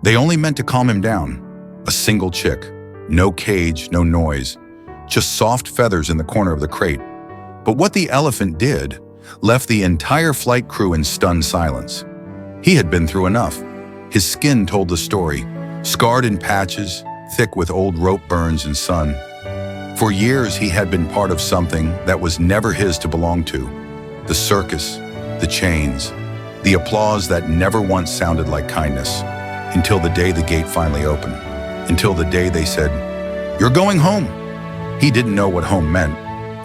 They only meant to calm him down. A single chick. No cage, no noise. Just soft feathers in the corner of the crate. But what the elephant did left the entire flight crew in stunned silence. He had been through enough. His skin told the story, scarred in patches, thick with old rope burns and sun. For years, he had been part of something that was never his to belong to. The circus, the chains, the applause that never once sounded like kindness, until the day the gate finally opened, until the day they said, "You're going home." He didn't know what home meant.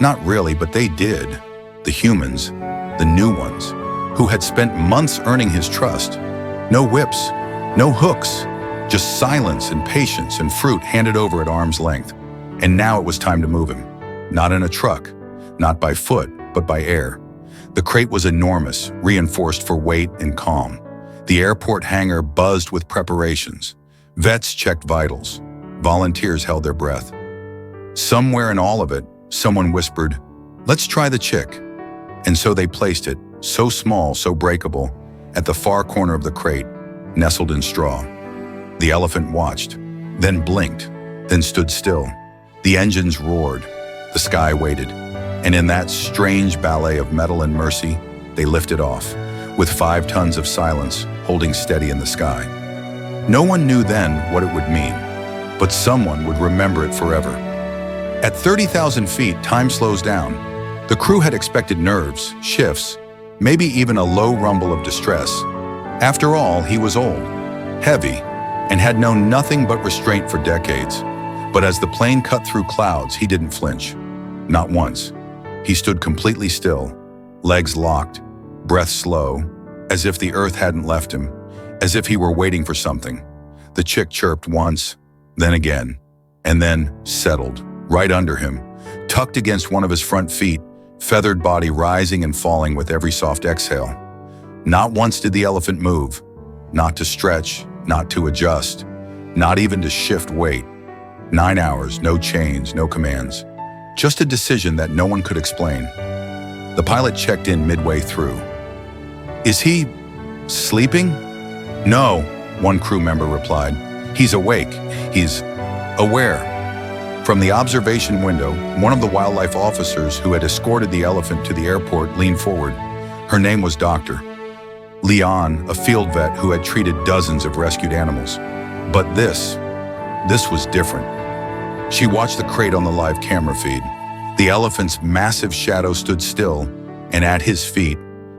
Not really, but they did. The humans, the new ones, who had spent months earning his trust. No whips, no hooks, just silence and patience and fruit handed over at arm's length. And now it was time to move him. Not in a truck, not by foot, but by air. The crate was enormous, reinforced for weight and calm. The airport hangar buzzed with preparations. Vets checked vitals. Volunteers held their breath. Somewhere in all of it, someone whispered, "Let's try the chick." And so they placed it, so small, so breakable, at the far corner of the crate, nestled in straw. The elephant watched, then blinked, then stood still. The engines roared. The sky waited. And in that strange ballet of metal and mercy, they lifted off, with 5 tons of silence holding steady in the sky. No one knew then what it would mean, but someone would remember it forever. At 30,000 feet, time slows down. The crew had expected nerves, shifts, maybe even a low rumble of distress. After all, he was old, heavy, and had known nothing but restraint for decades. But as the plane cut through clouds, he didn't flinch. Not once. He stood completely still, legs locked, breath slow, as if the earth hadn't left him, as if he were waiting for something. The chick chirped once, then again, and then settled, right under him, tucked against one of his front feet, feathered body rising and falling with every soft exhale. Not once did the elephant move, not to stretch, not to adjust, not even to shift weight. 9 hours, no chains, no commands. Just a decision that no one could explain. The pilot checked in midway through. "Is he sleeping?" "No," one crew member replied. "He's awake. He's aware." From the observation window, one of the wildlife officers who had escorted the elephant to the airport leaned forward. Her name was Dr. Leon, a field vet who had treated dozens of rescued animals. But this was different. She watched the crate on the live camera feed. The elephant's massive shadow stood still, and at his feet,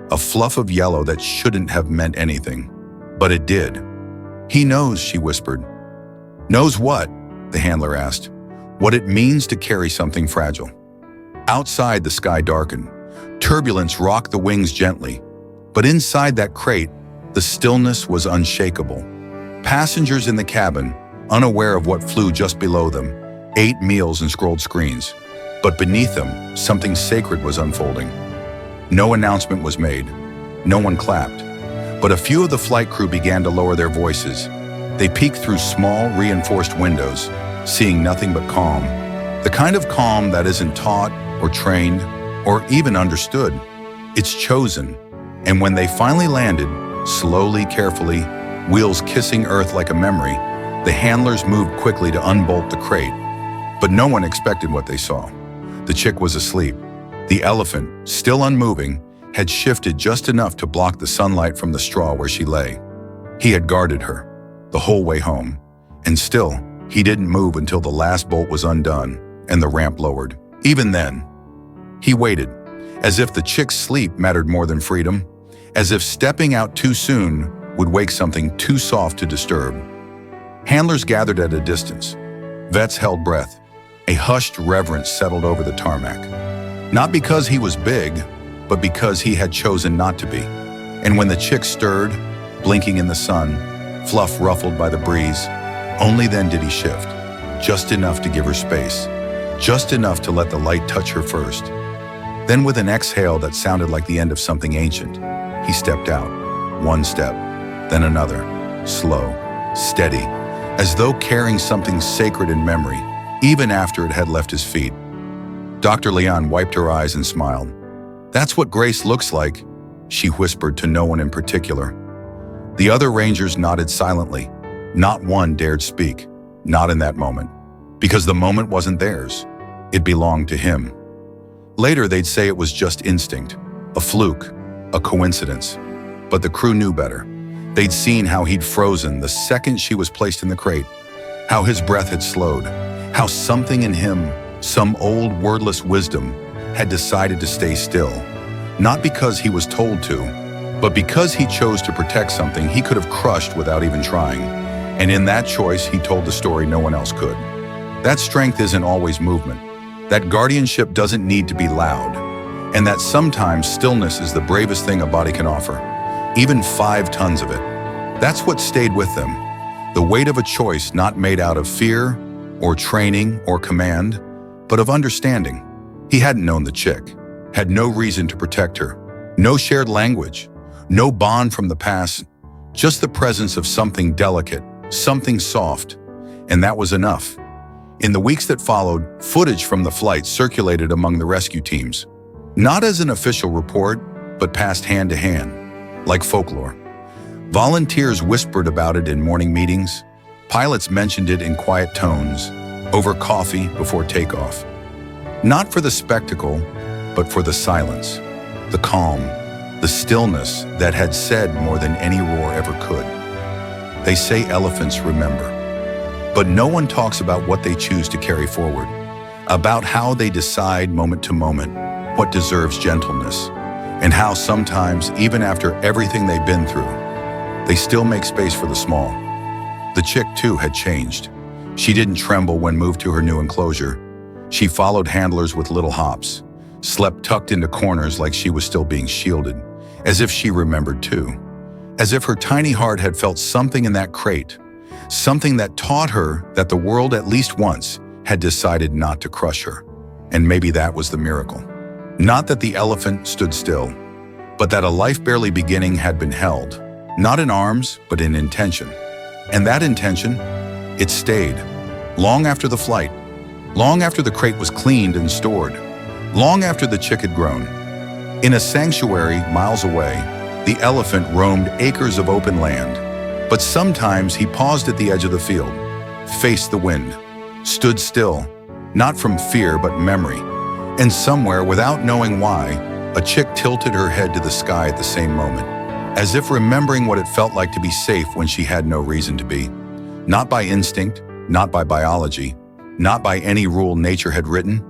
a fluff of yellow that shouldn't have meant anything. But it did. "He knows," she whispered. "Knows what?" the handler asked. "What it means to carry something fragile." Outside, the sky darkened. Turbulence rocked the wings gently. But inside that crate, the stillness was unshakable. Passengers in the cabin, unaware of what flew just below them, ate meals and scrolled screens. But beneath them, something sacred was unfolding. No announcement was made. No one clapped. But a few of the flight crew began to lower their voices. They peeked through small, reinforced windows, seeing nothing but calm. The kind of calm that isn't taught or trained or even understood. It's chosen. And when they finally landed, slowly, carefully, wheels kissing earth like a memory, the handlers moved quickly to unbolt the crate. But no one expected what they saw. The chick was asleep. The elephant, still unmoving, had shifted just enough to block the sunlight from the straw where she lay. He had guarded her the whole way home. And still, he didn't move until the last bolt was undone and the ramp lowered. Even then, he waited, as if the chick's sleep mattered more than freedom, as if stepping out too soon would wake something too soft to disturb. Handlers gathered at a distance. Vets held breath. A hushed reverence settled over the tarmac. Not because he was big, but because he had chosen not to be. And when the chick stirred, blinking in the sun, fluff ruffled by the breeze, only then did he shift. Just enough to give her space. Just enough to let the light touch her first. Then with an exhale that sounded like the end of something ancient, he stepped out. One step, then another. Slow, steady, as though carrying something sacred in memory, even after it had left his feet. Dr. Leon wiped her eyes and smiled. "That's what grace looks like," she whispered to no one in particular. The other rangers nodded silently. Not one dared speak, not in that moment, because the moment wasn't theirs. It belonged to him. Later, they'd say it was just instinct, a fluke, a coincidence. But the crew knew better. They'd seen how he'd frozen the second she was placed in the crate, how his breath had slowed, how something in him, some old wordless wisdom, had decided to stay still. Not because he was told to, but because he chose to protect something he could have crushed without even trying. And in that choice, he told the story no one else could. That strength isn't always movement. That guardianship doesn't need to be loud. And that sometimes stillness is the bravest thing a body can offer. Even 5 tons of it. That's what stayed with them. The weight of a choice not made out of fear, or training, or command, but of understanding. He hadn't known the chick, had no reason to protect her, no shared language, no bond from the past, just the presence of something delicate, something soft, and that was enough. In the weeks that followed, footage from the flight circulated among the rescue teams. Not as an official report, but passed hand to hand, like folklore. Volunteers whispered about it in morning meetings. Pilots mentioned it in quiet tones, over coffee before takeoff. Not for the spectacle, but for the silence, the calm, the stillness that had said more than any roar ever could. They say elephants remember, but no one talks about what they choose to carry forward, about how they decide moment to moment what deserves gentleness, and how sometimes, even after everything they've been through, they still make space for the small. The chick, too, had changed. She didn't tremble when moved to her new enclosure. She followed handlers with little hops, slept tucked into corners like she was still being shielded, as if she remembered too. As if her tiny heart had felt something in that crate, something that taught her that the world at least once had decided not to crush her. And maybe that was the miracle. Not that the elephant stood still, but that a life barely beginning had been held, not in arms, but in intention. And that intention, it stayed, long after the flight, long after the crate was cleaned and stored, long after the chick had grown. In a sanctuary miles away, the elephant roamed acres of open land, but sometimes he paused at the edge of the field, faced the wind, stood still, not from fear but memory, and somewhere, without knowing why, a chick tilted her head to the sky at the same moment, as if remembering what it felt like to be safe when she had no reason to be. Not by instinct, not by biology, not by any rule nature had written,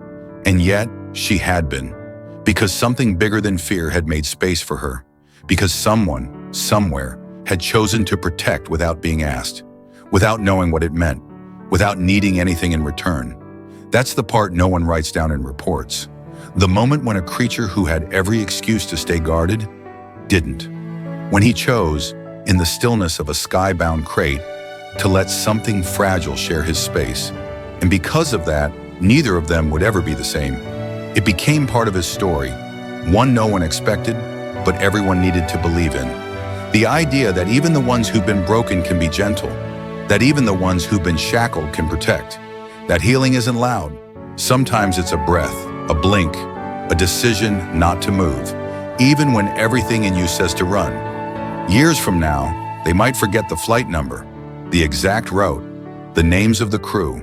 and yet she had been, because something bigger than fear had made space for her, because someone, somewhere, had chosen to protect without being asked, without knowing what it meant, without needing anything in return. That's the part no one writes down in reports. The moment when a creature who had every excuse to stay guarded, didn't. When he chose, in the stillness of a skybound crate, to let something fragile share his space. And because of that, neither of them would ever be the same. It became part of his story, one no one expected, but everyone needed to believe in. The idea that even the ones who've been broken can be gentle, that even the ones who've been shackled can protect, that healing isn't loud. Sometimes it's a breath, a blink, a decision not to move, even when everything in you says to run. Years from now, they might forget the flight number, the exact route, the names of the crew,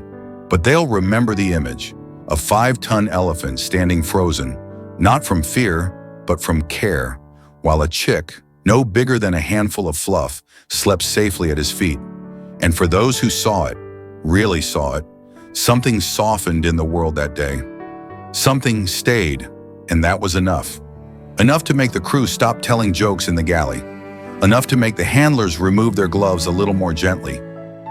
but they'll remember the image, a 5-ton elephant standing frozen, not from fear, but from care, while a chick, no bigger than a handful of fluff, slept safely at his feet. And for those who saw it, really saw it, something softened in the world that day. Something stayed, and that was enough. Enough to make the crew stop telling jokes in the galley. Enough to make the handlers remove their gloves a little more gently.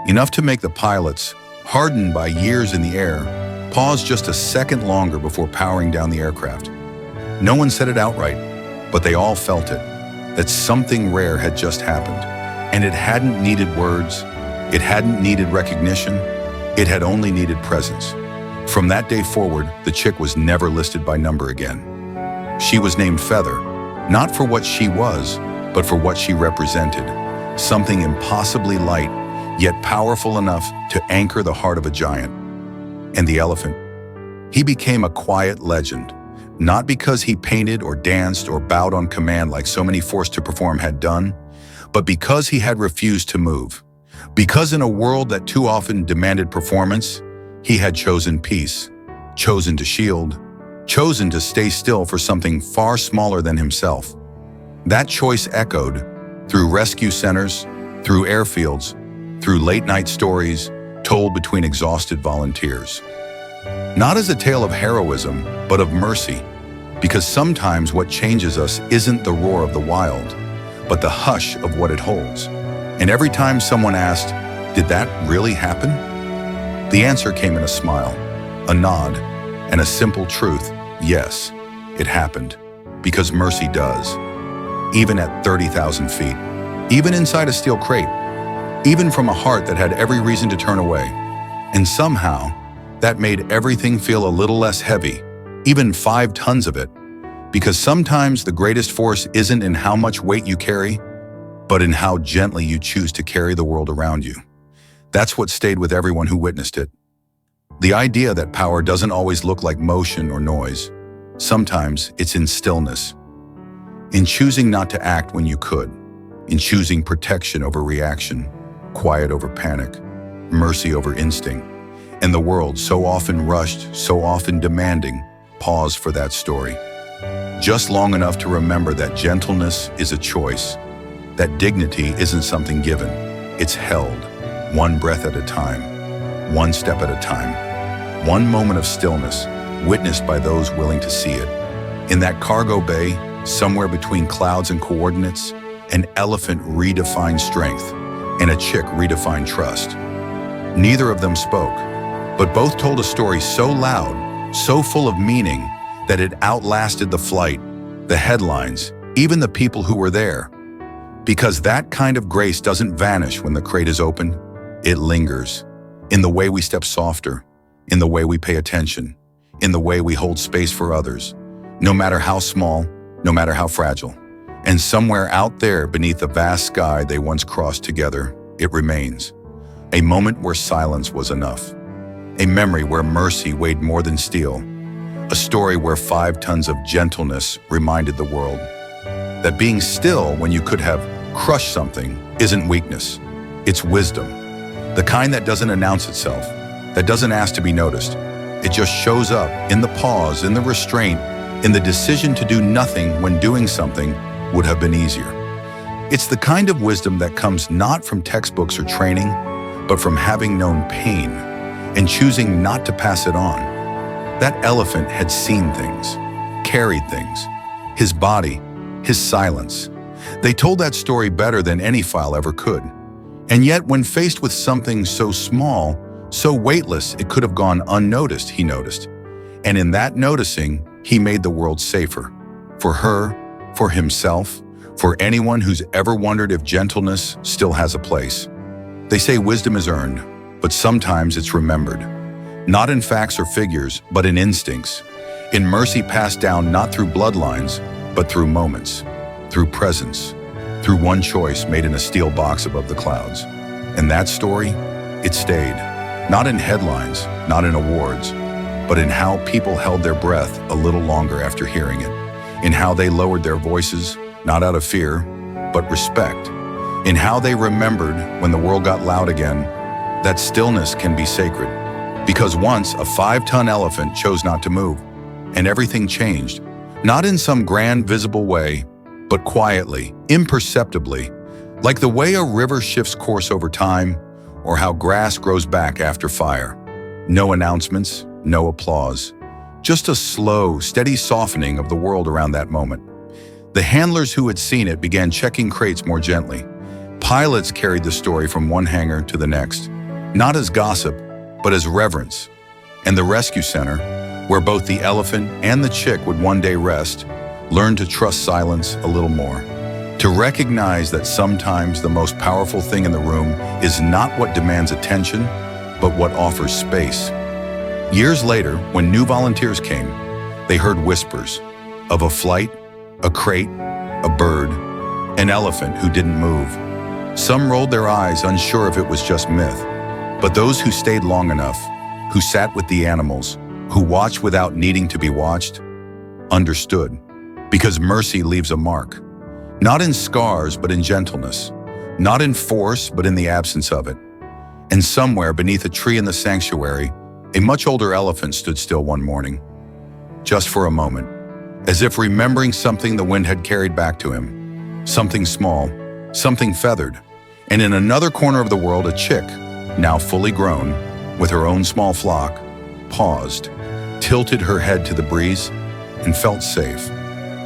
Enough to make the pilots, hardened by years in the air, pause just a second longer before powering down the aircraft. No one said it outright, but they all felt it, that something rare had just happened. And it hadn't needed words, it hadn't needed recognition, it had only needed presence. From that day forward, the chick was never listed by number again. She was named Feather, not for what she was, but for what she represented. Something impossibly light, yet powerful enough to anchor the heart of a giant. And the elephant. He became a quiet legend, not because he painted or danced or bowed on command like so many forced to perform had done, but because he had refused to move. Because in a world that too often demanded performance, he had chosen peace, chosen to shield, chosen to stay still for something far smaller than himself. That choice echoed through rescue centers, through airfields, through late-night stories told between exhausted volunteers. Not as a tale of heroism, but of mercy, because sometimes what changes us isn't the roar of the wild, but the hush of what it holds. And every time someone asked, "Did that really happen?" the answer came in a smile, a nod, and a simple truth: yes, it happened, because mercy does. Even at 30,000 feet, even inside a steel crate, even from a heart that had every reason to turn away. And somehow, that made everything feel a little less heavy, even 5 tons of it, because sometimes the greatest force isn't in how much weight you carry, but in how gently you choose to carry the world around you. That's what stayed with everyone who witnessed it. The idea that power doesn't always look like motion or noise. Sometimes it's in stillness, in choosing not to act when you could, in choosing protection over reaction, quiet over panic, mercy over instinct. And the world, so often rushed, so often demanding, paused for that story. Just long enough to remember that gentleness is a choice, that dignity isn't something given, it's held, one breath at a time, one step at a time, one moment of stillness, witnessed by those willing to see it. In that cargo bay, somewhere between clouds and coordinates, an elephant redefined strength, and a chick redefined trust. Neither of them spoke, but both told a story so loud, so full of meaning, that it outlasted the flight, the headlines, even the people who were there. Because that kind of grace doesn't vanish when the crate is open, it lingers. In the way we step softer, in the way we pay attention, in the way we hold space for others, no matter how small, no matter how fragile. And somewhere out there beneath the vast sky they once crossed together, it remains. A moment where silence was enough. A memory where mercy weighed more than steel. A story where 5 tons of gentleness reminded the world that being still when you could have crushed something isn't weakness, it's wisdom. The kind that doesn't announce itself, that doesn't ask to be noticed. It just shows up in the pause, in the restraint, in the decision to do nothing when doing something would have been easier. It's the kind of wisdom that comes not from textbooks or training, but from having known pain and choosing not to pass it on. That elephant had seen things, carried things, his body, his silence. They told that story better than any file ever could. And yet, when faced with something so small, so weightless it could have gone unnoticed, he noticed. And in that noticing, he made the world safer. For her, for himself, for anyone who's ever wondered if gentleness still has a place. They say wisdom is earned, but sometimes it's remembered. Not in facts or figures, but in instincts. In mercy passed down not through bloodlines, but through moments, through presence, through one choice made in a steel box above the clouds. And that story, it stayed. Not in headlines, not in awards, but in how people held their breath a little longer after hearing it. In how they lowered their voices, not out of fear, but respect. In how they remembered, when the world got loud again, that stillness can be sacred. Because once a 5-ton elephant chose not to move, and everything changed. Not in some grand visible way, but quietly, imperceptibly, like the way a river shifts course over time, or how grass grows back after fire. No announcements, no applause. Just a slow, steady softening of the world around that moment. The handlers who had seen it began checking crates more gently. Pilots carried the story from one hangar to the next, not as gossip, but as reverence. And the rescue center, where both the elephant and the chick would one day rest, learned to trust silence a little more. To recognize that sometimes the most powerful thing in the room is not what demands attention, but what offers space. Years later, when new volunteers came, they heard whispers of a flight, a crate, a bird, an elephant who didn't move. Some rolled their eyes, unsure if it was just myth. But those who stayed long enough, who sat with the animals, who watched without needing to be watched, understood. Because mercy leaves a mark. Not in scars, but in gentleness. not in force, but in the absence of it. And somewhere beneath a tree in the sanctuary, a much older elephant stood still one morning, just for a moment, as if remembering something the wind had carried back to him, something small, something feathered. And in another corner of the world, a chick, now fully grown, with her own small flock, paused, tilted her head to the breeze, and felt safe.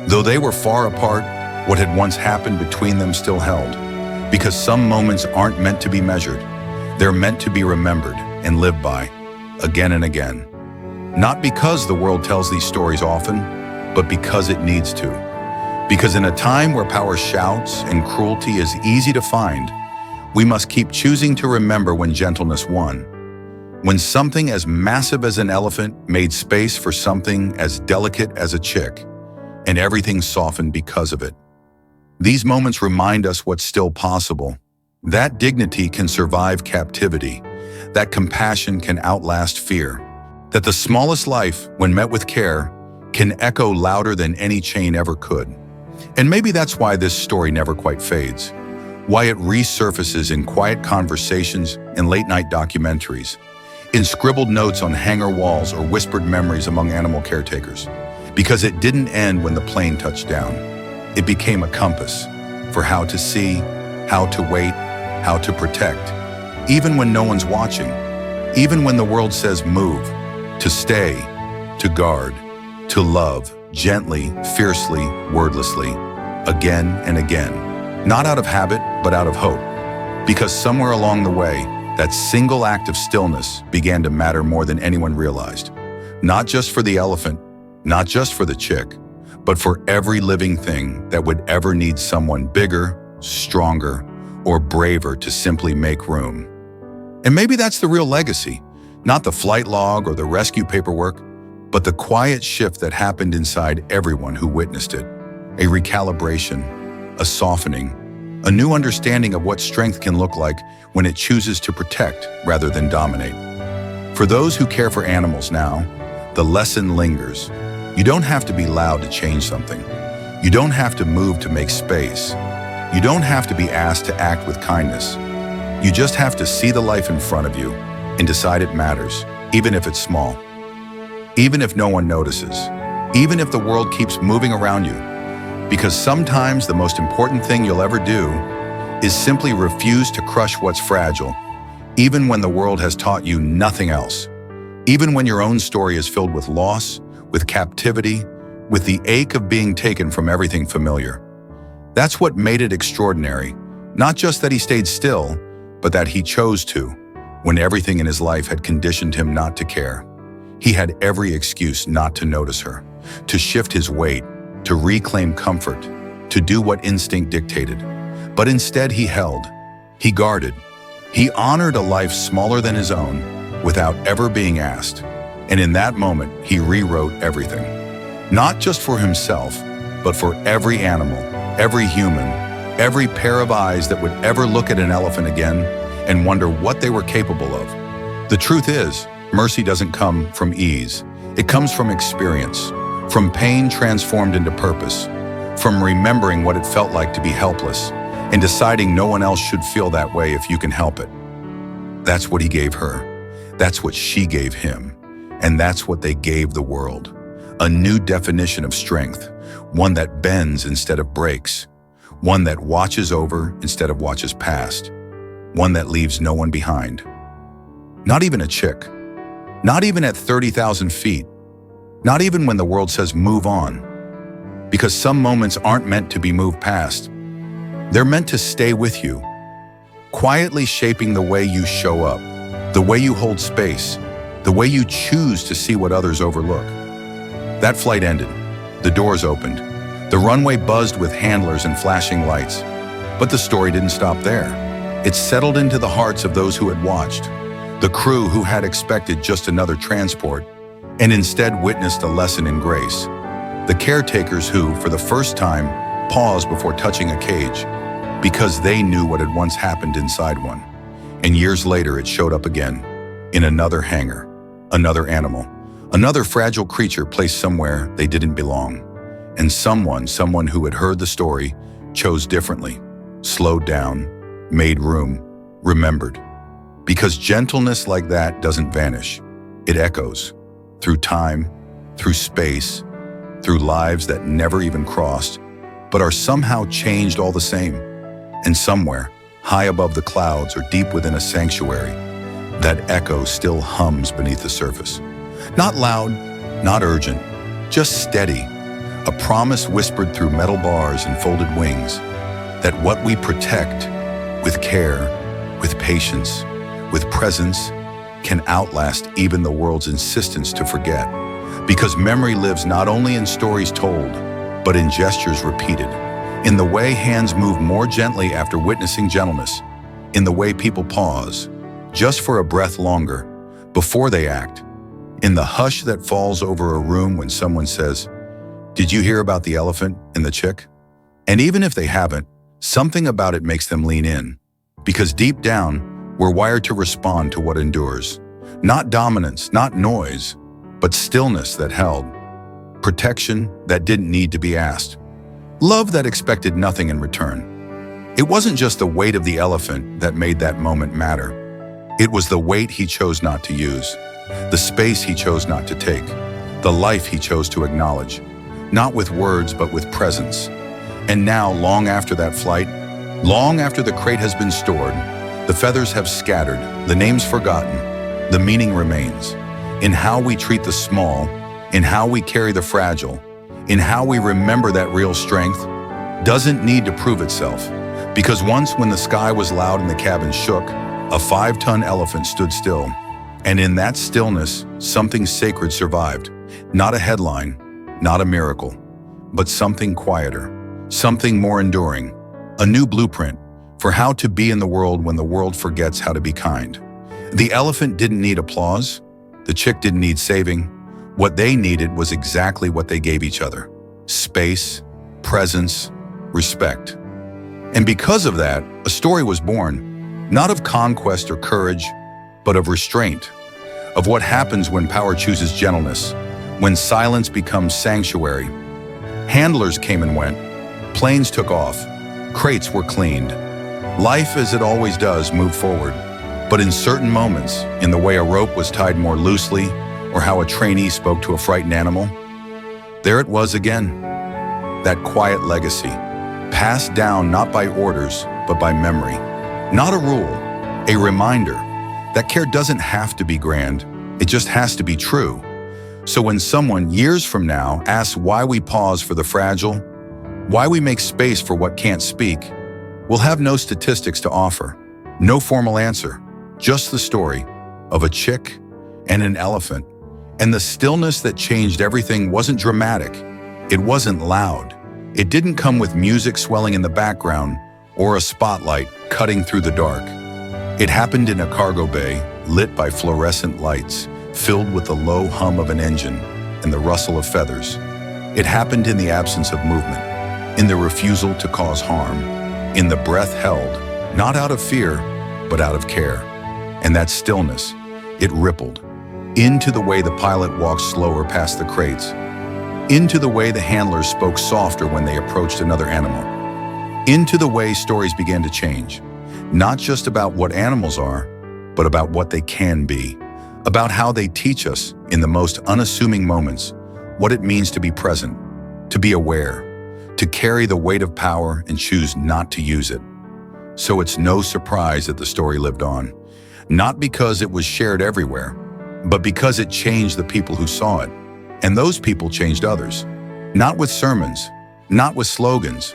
Though they were far apart, what had once happened between them still held, because some moments aren't meant to be measured. They're meant to be remembered and lived by, again and again. Not because the world tells these stories often, but because it needs to. Because in a time where power shouts and cruelty is easy to find, we must keep choosing to remember when gentleness won. When something as massive as an elephant made space for something as delicate as a chick, and everything softened because of it. These moments remind us what's still possible. That dignity can survive captivity, that compassion can outlast fear, that the smallest life, when met with care, can echo louder than any chain ever could. And maybe that's why this story never quite fades, why it resurfaces in quiet conversations and late-night documentaries, in scribbled notes on hangar walls or whispered memories among animal caretakers. Because it didn't end when the plane touched down. It became a compass for how to see, how to wait, how to protect, even when no one's watching, even when the world says move, to stay, to guard, to love, gently, fiercely, wordlessly, again and again. Not out of habit, but out of hope. Because somewhere along the way, that single act of stillness began to matter more than anyone realized. Not just for the elephant, not just for the chick, but for every living thing that would ever need someone bigger, stronger, or braver to simply make room. And maybe that's the real legacy, not the flight log or the rescue paperwork, but the quiet shift that happened inside everyone who witnessed it. A recalibration, a softening, a new understanding of what strength can look like when it chooses to protect rather than dominate. For those who care for animals now, the lesson lingers. You don't have to be loud to change something. You don't have to move to make space. You don't have to be asked to act with kindness. You just have to see the life in front of you and decide it matters, even if it's small. Even if no one notices. Even if the world keeps moving around you. Because sometimes the most important thing you'll ever do is simply refuse to crush what's fragile, even when the world has taught you nothing else. Even when your own story is filled with loss, with captivity, with the ache of being taken from everything familiar. That's what made it extraordinary, not just that he stayed still, but that he chose to, when everything in his life had conditioned him not to care. He had every excuse not to notice her, to shift his weight, to reclaim comfort, to do what instinct dictated. But instead he held, he guarded, he honored a life smaller than his own without ever being asked. And in that moment, he rewrote everything. Not just for himself, but for every animal, every human, every pair of eyes that would ever look at an elephant again and wonder what they were capable of. The truth is, mercy doesn't come from ease. It comes from experience, from pain transformed into purpose, from remembering what it felt like to be helpless and deciding no one else should feel that way if you can help it. That's what he gave her. That's what she gave him. And that's what they gave the world. A new definition of strength, one that bends instead of breaks, one that watches over instead of watches past, one that leaves no one behind. Not even a chick, not even at 30,000 feet, not even when the world says move on. Because some moments aren't meant to be moved past. They're meant to stay with you, quietly shaping the way you show up, the way you hold space, the way you choose to see what others overlook. That flight ended. The doors opened. The runway buzzed with handlers and flashing lights. But the story didn't stop there. It settled into the hearts of those who had watched, the crew who had expected just another transport, and instead witnessed a lesson in grace. The caretakers who, for the first time, paused before touching a cage, because they knew what had once happened inside one. And years later, it showed up again, in another hangar, another animal, another fragile creature placed somewhere they didn't belong. And someone who had heard the story, chose differently, slowed down, made room, remembered. Because gentleness like that doesn't vanish. It echoes through time, through space, through lives that never even crossed, but are somehow changed all the same. And somewhere, high above the clouds or deep within a sanctuary, that echo still hums beneath the surface. Not loud, not urgent, just steady, a promise whispered through metal bars and folded wings, that what we protect with care, with patience, with presence, can outlast even the world's insistence to forget. Because memory lives not only in stories told, but in gestures repeated, in the way hands move more gently after witnessing gentleness, in the way people pause, just for a breath longer, before they act, in the hush that falls over a room when someone says, "Did you hear about the elephant and the chick?" And even if they haven't, something about it makes them lean in. Because deep down, we're wired to respond to what endures. Not dominance, not noise, but stillness that held. Protection that didn't need to be asked. Love that expected nothing in return. It wasn't just the weight of the elephant that made that moment matter. It was the weight he chose not to use, the space he chose not to take, the life he chose to acknowledge, not with words but with presence. And now, long after that flight, long after the crate has been stored, the feathers have scattered, the names forgotten, the meaning remains. In how we treat the small, in how we carry the fragile, in how we remember that real strength doesn't need to prove itself. Because once when the sky was loud and the cabin shook, a 5-ton elephant stood still. And in that stillness, something sacred survived. Not a headline, not a miracle, but something quieter, something more enduring, a new blueprint for how to be in the world when the world forgets how to be kind. The elephant didn't need applause. The chick didn't need saving. What they needed was exactly what they gave each other: space, presence, respect. And because of that, a story was born, not of conquest or courage, but of restraint, of what happens when power chooses gentleness, when silence becomes sanctuary. Handlers came and went, planes took off, crates were cleaned. Life, as it always does, moved forward. But in certain moments, in the way a rope was tied more loosely, or how a trainee spoke to a frightened animal, there it was again, that quiet legacy, passed down not by orders, but by memory. Not a rule, a reminder that care doesn't have to be grand, it just has to be true. So when someone, years from now, asks why we pause for the fragile, why we make space for what can't speak, we'll have no statistics to offer, no formal answer, just the story of a chick and an elephant. And the stillness that changed everything wasn't dramatic, it wasn't loud. It didn't come with music swelling in the background or a spotlight cutting through the dark. It happened in a cargo bay lit by fluorescent lights, filled with the low hum of an engine and the rustle of feathers. It happened in the absence of movement, in the refusal to cause harm, in the breath held, not out of fear, but out of care. And that stillness, it rippled into the way the pilot walked slower past the crates, into the way the handlers spoke softer when they approached another animal, into the way stories began to change, not just about what animals are, but about what they can be, about how they teach us in the most unassuming moments what it means to be present, to be aware, to carry the weight of power and choose not to use it. So it's no surprise that the story lived on, not because it was shared everywhere, but because it changed the people who saw it. And those people changed others, not with sermons, not with slogans,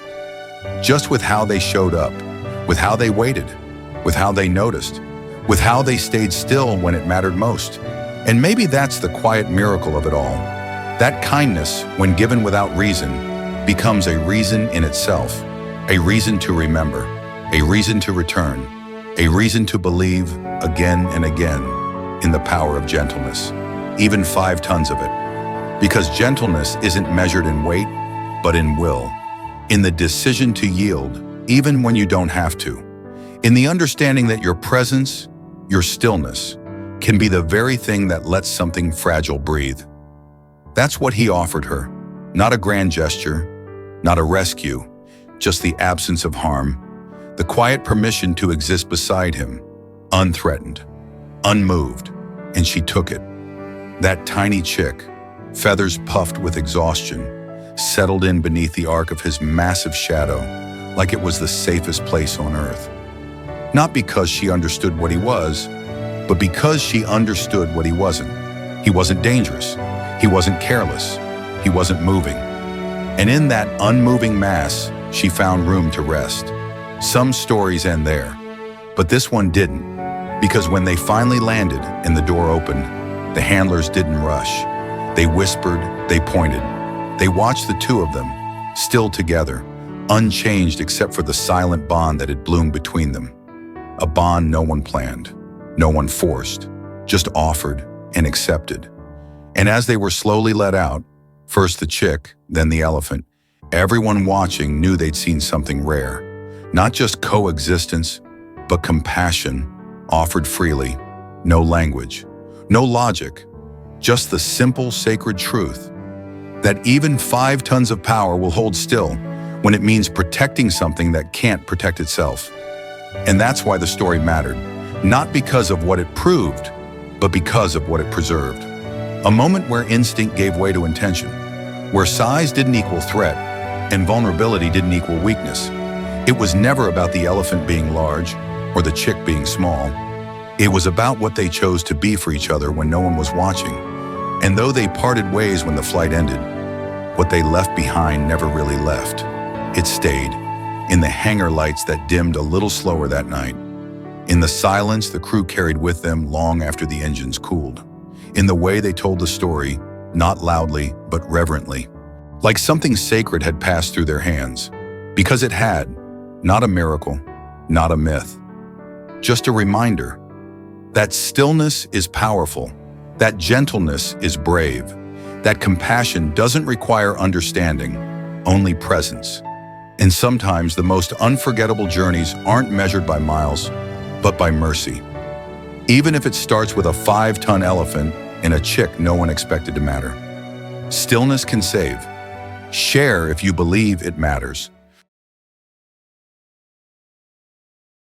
just with how they showed up, with how they waited, with how they noticed, with how they stayed still when it mattered most. And maybe that's the quiet miracle of it all. That kindness, when given without reason, becomes a reason in itself, a reason to remember, a reason to return, a reason to believe again and again in the power of gentleness, even 5 tons of it. Because gentleness isn't measured in weight, but in will, in the decision to yield, even when you don't have to, in the understanding that your presence, your stillness, can be the very thing that lets something fragile breathe. That's what he offered her, not a grand gesture, not a rescue, just the absence of harm, the quiet permission to exist beside him, unthreatened, unmoved, and she took it. That tiny chick, feathers puffed with exhaustion, settled in beneath the arc of his massive shadow like it was the safest place on earth. Not because she understood what he was, but because she understood what he wasn't. He wasn't dangerous. He wasn't careless. He wasn't moving. And in that unmoving mass, she found room to rest. Some stories end there, but this one didn't, because when they finally landed and the door opened, the handlers didn't rush. They whispered, they pointed. They watched the two of them, still together, unchanged except for the silent bond that had bloomed between them. A bond no one planned, no one forced, just offered and accepted. And as they were slowly let out, first the chick, then the elephant, everyone watching knew they'd seen something rare. Not just coexistence, but compassion, offered freely. No language, no logic, just the simple, sacred truth that even 5 tons of power will hold still when it means protecting something that can't protect itself. And that's why the story mattered, not because of what it proved, but because of what it preserved. A moment where instinct gave way to intention, where size didn't equal threat and vulnerability didn't equal weakness. It was never about the elephant being large or the chick being small. It was about what they chose to be for each other when no one was watching. And though they parted ways when the flight ended, what they left behind never really left. It stayed, in the hangar lights that dimmed a little slower that night. In the silence the crew carried with them long after the engines cooled. In the way they told the story, not loudly, but reverently. Like something sacred had passed through their hands. Because it had, not a miracle, not a myth. Just a reminder that stillness is powerful. That gentleness is brave. That compassion doesn't require understanding, only presence. And sometimes the most unforgettable journeys aren't measured by miles, but by mercy. Even if it starts with a 5-ton elephant and a chick no one expected to matter. Stillness can save. Share if you believe it matters.